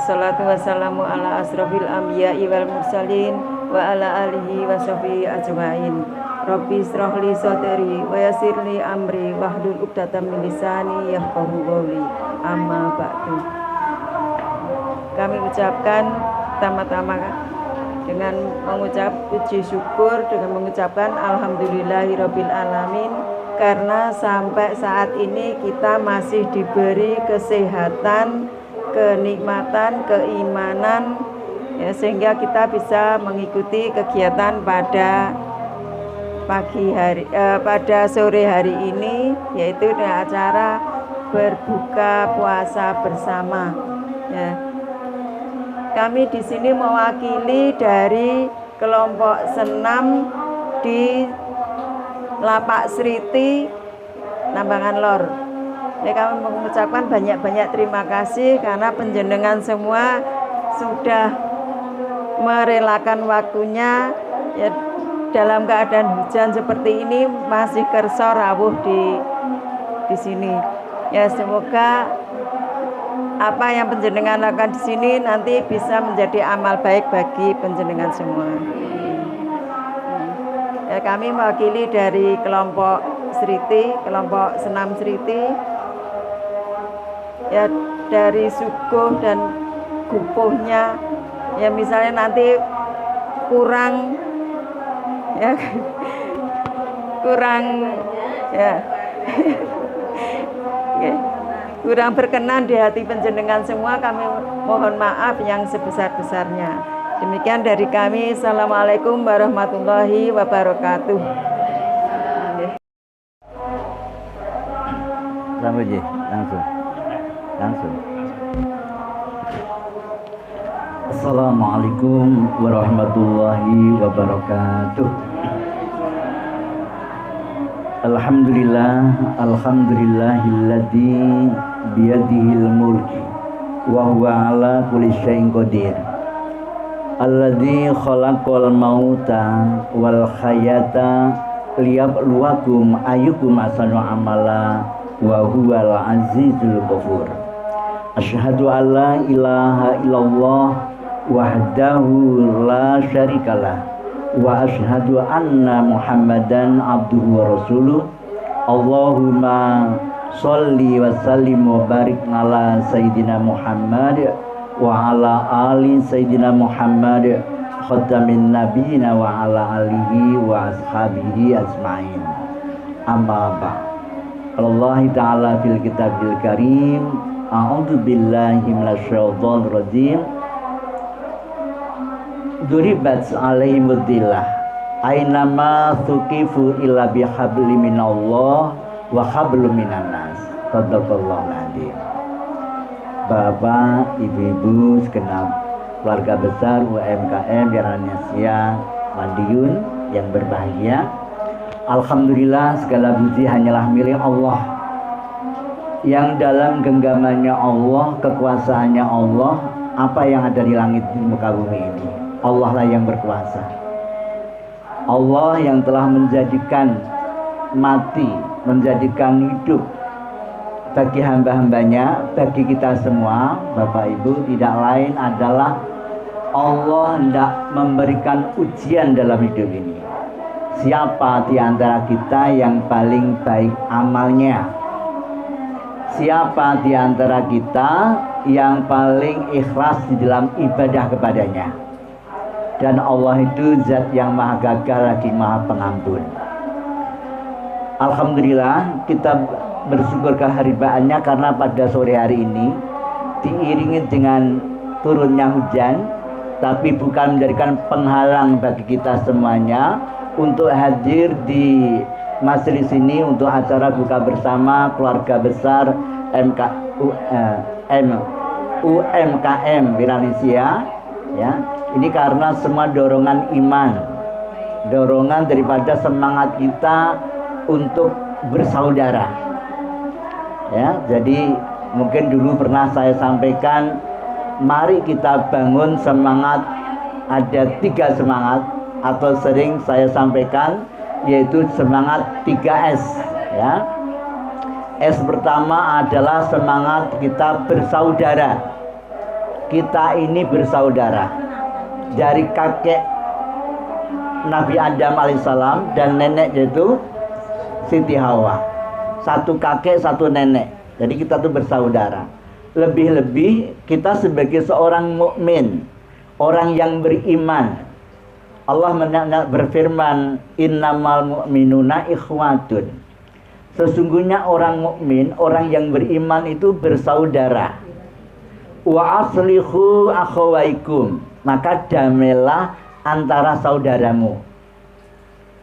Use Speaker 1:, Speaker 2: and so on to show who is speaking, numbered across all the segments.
Speaker 1: wassalatu wassalamu ala asrofil anbiya'i wal mursalin wa ala alihi wa sahbihi ajma'in. Rabbi israhli sadri wa yassirli amri wahlul 'uqdatam min lisani yafqahu qawli. Amma ba'du. Kami ucapkan pertama-tama dengan mengucap puji syukur, dengan mengucapkan alhamdulillahirabbil alamin, karena sampai saat ini kita masih diberi kesehatan, kenikmatan, keimanan, ya, sehingga kita bisa mengikuti kegiatan pada pada sore hari ini, yaitu dengan acara berbuka puasa bersama. Ya. Kami di sini mewakili dari kelompok senam di Lapak Sriti, Nambangan Lor. Ya, kami mengucapkan banyak-banyak terima kasih karena panjenengan semua sudah merelakan waktunya, ya, dalam keadaan hujan seperti ini masih kersa rawuh di sini. Ya, semoga apa yang panjenengan lakukan di sini nanti bisa menjadi amal baik bagi panjenengan semua. Ya, kami mewakili dari kelompok Sriti, kelompok senam Sriti, ya, dari suguh dan gupuhnya, ya, misalnya nanti kurang, ya, ya, ya, kurang berkenan di hati panjenengan semua, kami mohon maaf yang sebesar-besarnya. Demikian dari kami. Assalamualaikum warahmatullahi wabarakatuh.
Speaker 2: Langsung. Assalamualaikum warahmatullahi wabarakatuh. Alhamdulillahilladzi biyadihil mulki wa huwa ala kulli syai'in qadir. Alladzi khalaqal mauta wal hayata liyabluwakum ayyukum ahsanu amala wa huwal azizul ghafur. Asyhadu an la ilaha illallah wahdahu la syarikalah wa asyhadu anna Muhammadan abduhu wa rasuluh. Allahumma sholli wa sallim wa barik ala sayyidina Muhammad wa ala ali sayyidina Muhammad khatamin nabiyina wa ala alihi wa ashabihi ajma'in. Amma ba'd. Allah ta'ala fil kitabil karim, a'udzu billahi minasyaitonir rajim. Duribat alaihimud dillah ainama tuqifu illa bihabli minallah wa hablum minan nas. Shadaqallahu alazim. Bapak, ibu-ibu segenap keluarga besar UMKM Yaranesia Madiun yang berbahagia, alhamdulillah segala puji hanyalah milik Allah, yang dalam genggamannya Allah, kekuasaannya Allah, apa yang ada di langit di muka bumi ini, Allah lah yang berkuasa. Allah yang telah menjadikan mati, menjadikan hidup bagi hamba-hambanya, bagi kita semua, Bapak Ibu, tidak lain adalah Allah hendak memberikan ujian dalam hidup ini. Siapa di antara kita yang paling baik amalnya? Siapa di antara kita yang paling ikhlas di dalam ibadah kepadanya? Dan Allah itu zat yang maha gagal lagi maha pengampun. Alhamdulillah kita bersyukur keharibaannya karena pada sore hari ini diiringi dengan turunnya hujan, tapi bukan menjadikan penghalang bagi kita semuanya untuk hadir di majelis ini untuk acara buka bersama keluarga besar UMKM Yaranesia, ya. Ini karena semua dorongan iman, dorongan daripada semangat kita untuk bersaudara. Ya, jadi mungkin dulu pernah saya sampaikan, mari kita bangun semangat. Ada 3 semangat, atau sering saya sampaikan, yaitu semangat 3S, ya. S pertama adalah semangat kita bersaudara. kita ini bersaudara dari kakek Nabi Adam alaihissalam dan nenek yaitu Siti Hawa. Satu kakek, satu nenek. Jadi kita tuh bersaudara. Lebih-lebih kita sebagai seorang mukmin, orang yang beriman. Allah berfirman, innamal mu'minuna ikhwatun. Sesungguhnya orang mukmin, orang yang beriman itu bersaudara. Wa aslihu akhawaikum. Maka damailah antara saudaramu.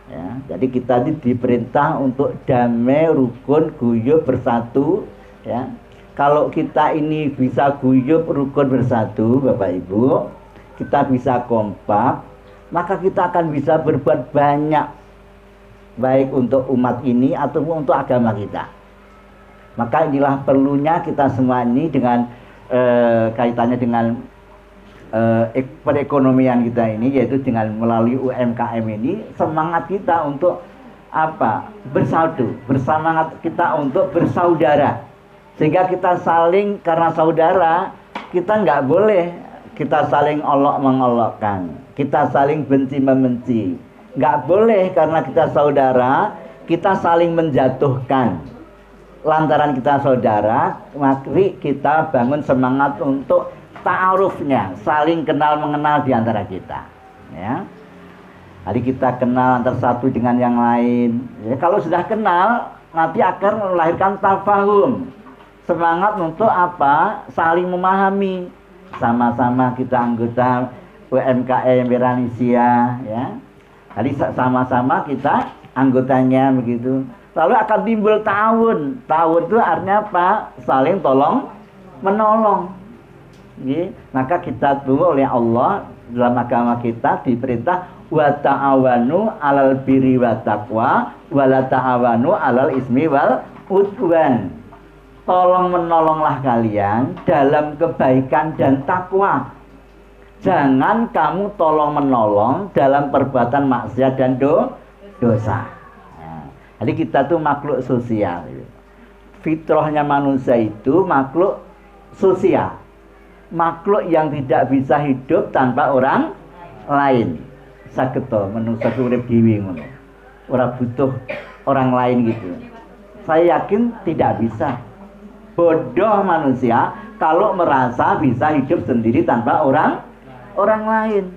Speaker 2: Ya, jadi kita diperintah untuk damai, rukun, guyub, bersatu. Ya, kalau kita ini bisa guyub, rukun, bersatu, Bapak Ibu, kita bisa kompak, maka kita akan bisa berbuat banyak, baik untuk umat ini ataupun untuk agama kita. Maka inilah perlunya kita semua ini dengan kaitannya dengan perekonomian kita ini, yaitu dengan melalui UMKM ini, semangat kita untuk apa? Bersatu, bersemangat kita untuk bersaudara, sehingga kita saling, karena saudara kita nggak boleh kita saling olok mengolokkan, kita saling benci membenci, nggak boleh karena kita saudara kita saling menjatuhkan. Lantaran kita saudara, mari kita bangun semangat untuk ta'arufnya, saling kenal mengenal di antara kita. Ya, jadi kita kenal antara satu dengan yang lain. Ya, kalau sudah kenal, nanti akan melahirkan tafahum, semangat untuk apa? Saling memahami. Sama-sama kita anggota UMKM Indonesia, ya. Jadi sama-sama kita anggotanya begitu. Lalu akan timbul ta'awun. Ta'awun itu artinya apa? Saling tolong menolong. Maka kita tuh oleh Allah dalam agama kita diperintah wa ta'awanu 'alal birri wa taqwa wa la ta'awanu 'alal ismi wal udwan. Tolong menolonglah kalian dalam kebaikan dan takwa. Jangan kamu tolong menolong dalam perbuatan maksiat dan dosa. Nah, jadi kita tuh makhluk sosial. Fitrahnya manusia itu makhluk sosial. Makhluk yang tidak bisa hidup tanpa orang lain. Saketo manusia urip dhewe ngono. Ora butuh orang lain gitu. Saya yakin tidak bisa. Bodoh manusia kalau merasa bisa hidup sendiri tanpa orang lain.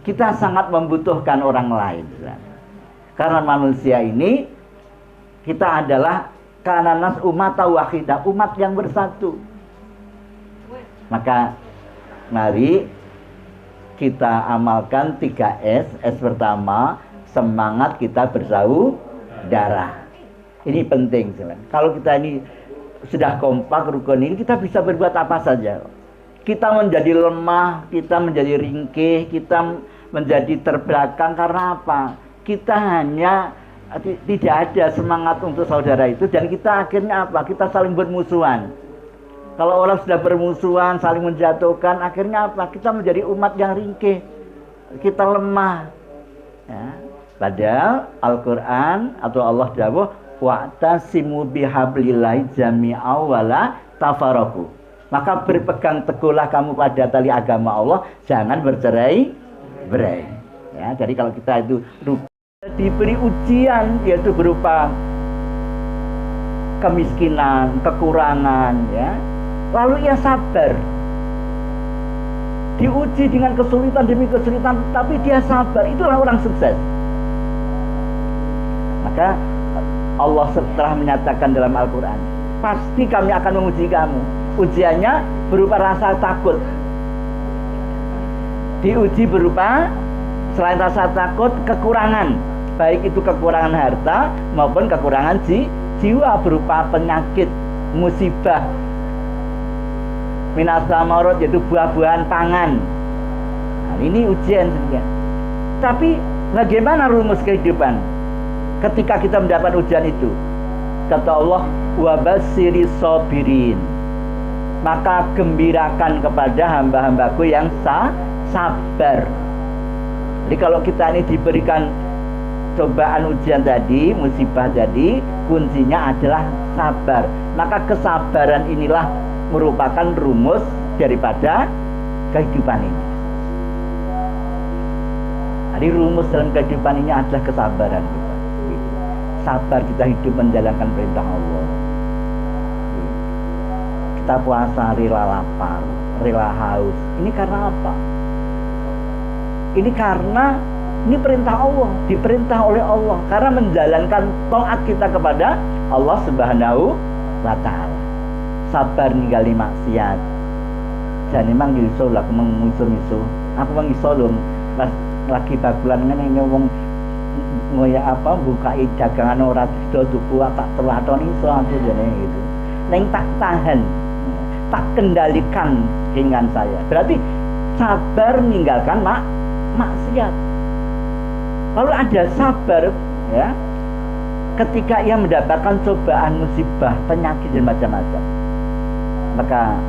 Speaker 2: Kita sangat membutuhkan orang lain. Karena manusia ini kita adalah kananas umat wahidah, umat yang bersatu. Maka mari kita amalkan 3S. S pertama, semangat kita bersaudara. Ini penting. Kalau kita ini sudah kompak, rukun ini, kita bisa berbuat apa saja. Kita menjadi lemah, kita menjadi ringkih, kita menjadi terbelakang karena apa? Kita hanya tidak ada semangat untuk saudara itu, dan kita akhirnya apa? Kita saling bermusuhan. Kalau orang sudah bermusuhan, saling menjatuhkan, akhirnya apa? Kita menjadi umat yang ringkih, kita lemah. Ya. Padahal Al-Quran atau Allah dawuh, wa'tasimu bihablillahi jami'a wala tafarraqu. Maka berpegang teguhlah kamu pada tali agama Allah, jangan bercerai-berai. Ya, jadi kalau kita itu diberi ujian, yaitu berupa kemiskinan, kekurangan, ya, lalu ia sabar. Diuji dengan kesulitan demi kesulitan, tapi dia sabar. Itulah orang sukses. Maka Allah setelah menyatakan dalam Al-Quran, pasti kami akan menguji kamu. Ujiannya berupa rasa takut. Diuji berupa selain rasa takut, kekurangan. Baik itu kekurangan harta maupun kekurangan jiwa, berupa penyakit, musibah. Minas samarot, yaitu buah-buahan pangan. Nah, ini ujian sebenarnya. Tapi bagaimana rumus kehidupan ketika kita mendapat ujian itu? Kata Allah, wa basyiri sabirin. Maka gembirakan kepada hamba-hambaku yang sabar. Jadi kalau kita ini diberikan cobaan ujian tadi, musibah tadi, kuncinya adalah sabar. Maka kesabaran inilah merupakan rumus daripada kehidupan ini. Jadi rumus dalam kehidupan ini adalah kesabaran kita. Sabar kita hidup menjalankan perintah Allah. Kita puasa rela lapar, rela haus. Ini karena apa? Ini karena ini perintah Allah, diperintah oleh Allah karena menjalankan taat kita kepada Allah Subhanahu wa taala. Sabar ninggali maksiat. Jan memang iso lah mengiso-iso. Aku mengiso lho pas lagi bagulan ngene wong ngoyak apa bukai dagangan ora do tuku tak telatoni iso aku jane gitu. Ning tak tahan, tak kendalikan dengan saya. Berarti sabar meninggalkan maksiat. Lalu ada sabar ya ketika ia mendapatkan cobaan, musibah, penyakit dan macam-macam. Maka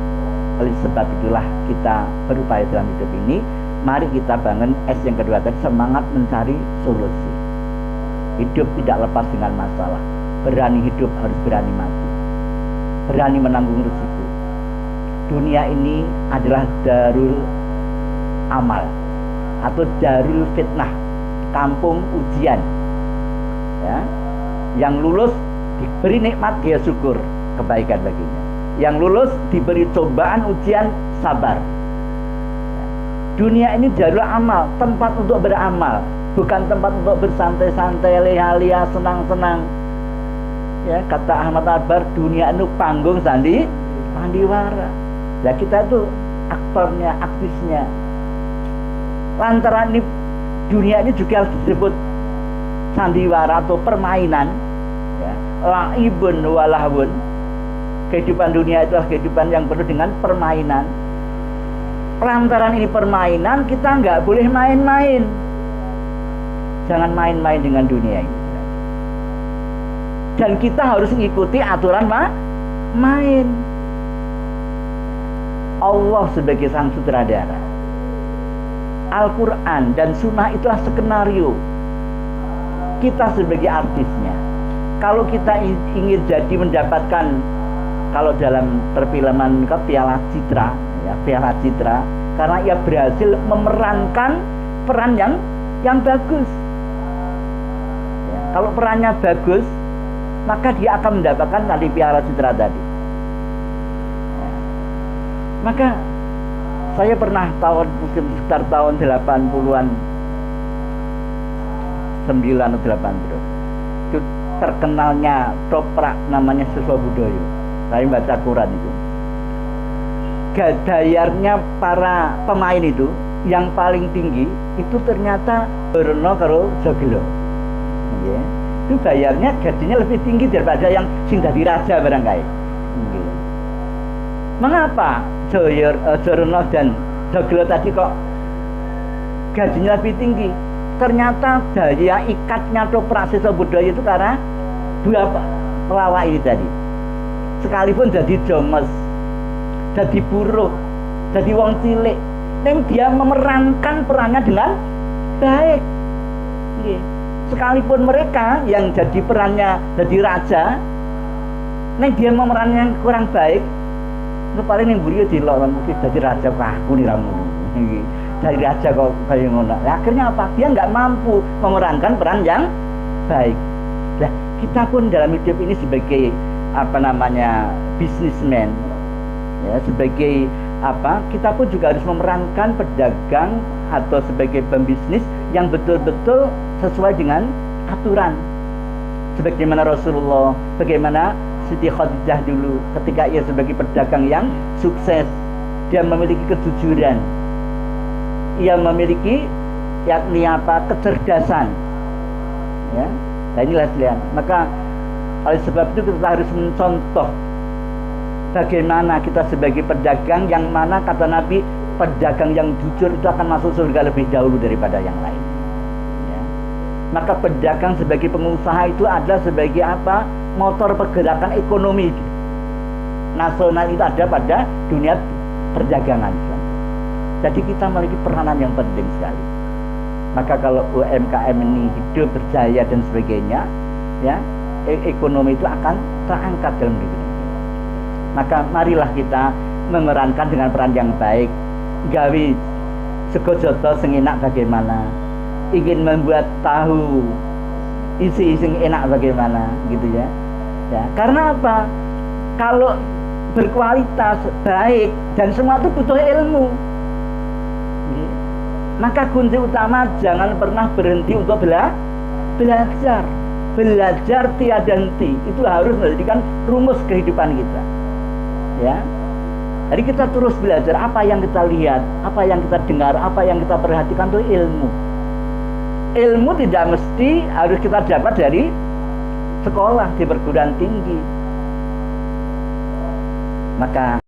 Speaker 2: oleh sebab itulah kita berupaya dalam hidup ini. Mari kita bangun S yang kedua tadi, semangat mencari solusi. Hidup tidak lepas dengan masalah. Berani hidup harus berani mati. Berani menanggung risiko. Dunia ini adalah darul amal atau darul fitnah, kampung ujian. Ya. Yang lulus diberi nikmat dia syukur, kebaikan baginya. Yang lulus diberi cobaan ujian, sabar. Dunia ini darul amal, tempat untuk beramal, bukan tempat untuk bersantai-santai, leha-leha, senang-senang. Ya, kata Ahmad Akbar, dunia itu panggung sandiwara. Ya kita itu aktornya, aktrisnya. Lantaran ini dunia ini juga disebut sandiwara atau permainan. Ya, la'ibun walahwun. Kehidupan dunia itu adalah kehidupan yang penuh dengan permainan. Lantaran ini permainan, kita nggak boleh main-main. Jangan main-main dengan dunia ini. Dan kita harus mengikuti aturan main. Allah sebagai sang sutradara. Al-Quran dan Sunnah itulah skenario. Kita sebagai artisnya. Kalau kita ingin jadi mendapatkan, kalau dalam perfilman Piala Citra, ya, Piala Citra, karena ia berhasil memerankan peran yang bagus. Ya, kalau perannya bagus, maka dia akan mendapatkan tadi Piala Citra tadi. Ya. Maka saya pernah mungkin sekitar tahun 80-an 9 atau 8 itu terkenalnya toprak namanya Siswa Budoyo. Saya baca Quran itu. Gadayarnya para pemain itu yang paling tinggi itu ternyata Berno karo Joglo. Ya. Itu bayarnya gajinya lebih tinggi daripada yang sing dadi raja barangkali. Okay. Mengapa Jorno dan Joglo tadi kok gajinya lebih tinggi? Ternyata daya ikatnya toprak Siswa Budoyo itu karena dua pelawak ini tadi. Sekalipun jadi jomes, jadi buruh, jadi wong cilik, neng dia memerankan perannya dengan baik. Okay. Sekalipun mereka yang jadi perannya jadi raja, neng dia memerannya yang kurang baik, itu paling neng buriyo dilok mungkin jadi raja aku nih ramu. Jadi raja kok kayak ngono. Akhirnya apa? Dia nggak mampu memerankan peran yang baik. Nah, kita pun dalam hidup ini sebagai businessman, ya, sebagai kita pun juga harus memerankan pedagang atau sebagai pembisnis yang betul-betul sesuai dengan aturan. Sebagaimana Rasulullah, bagaimana Siti Khadijah dulu ketika ia sebagai pedagang yang sukses, dia memiliki kejujuran, ia memiliki yakni kecerdasan, ya. Nah inilah sekalian. Maka oleh sebab itu kita harus mencontoh bagaimana kita sebagai pedagang yang mana kata Nabi, pedagang yang jujur itu akan masuk surga lebih dahulu daripada yang lain. Ya. Maka pedagang sebagai pengusaha itu adalah sebagai motor pergerakan ekonomi nasional itu ada pada dunia perdagangan. Jadi kita memiliki peranan yang penting sekali. Maka kalau UMKM ini hidup berjaya dan sebagainya, ya, ekonomi itu akan terangkat dalam negeri. Maka marilah kita memerankan dengan peran yang baik. Gawi sego joto sing enak bagaimana, ingin membuat tahu isi sing enak bagaimana, gitu ya. Karena apa? Kalau berkualitas baik dan semua itu butuh ilmu, maka kunci utama jangan pernah berhenti untuk belajar. Belajar tiada henti, itu harus menjadikan rumus kehidupan kita, ya. Jadi kita terus belajar. Apa yang kita lihat, apa yang kita dengar, apa yang kita perhatikan itu ilmu. Ilmu tidak mesti harus kita dapat dari sekolah, di perguruan tinggi. Maka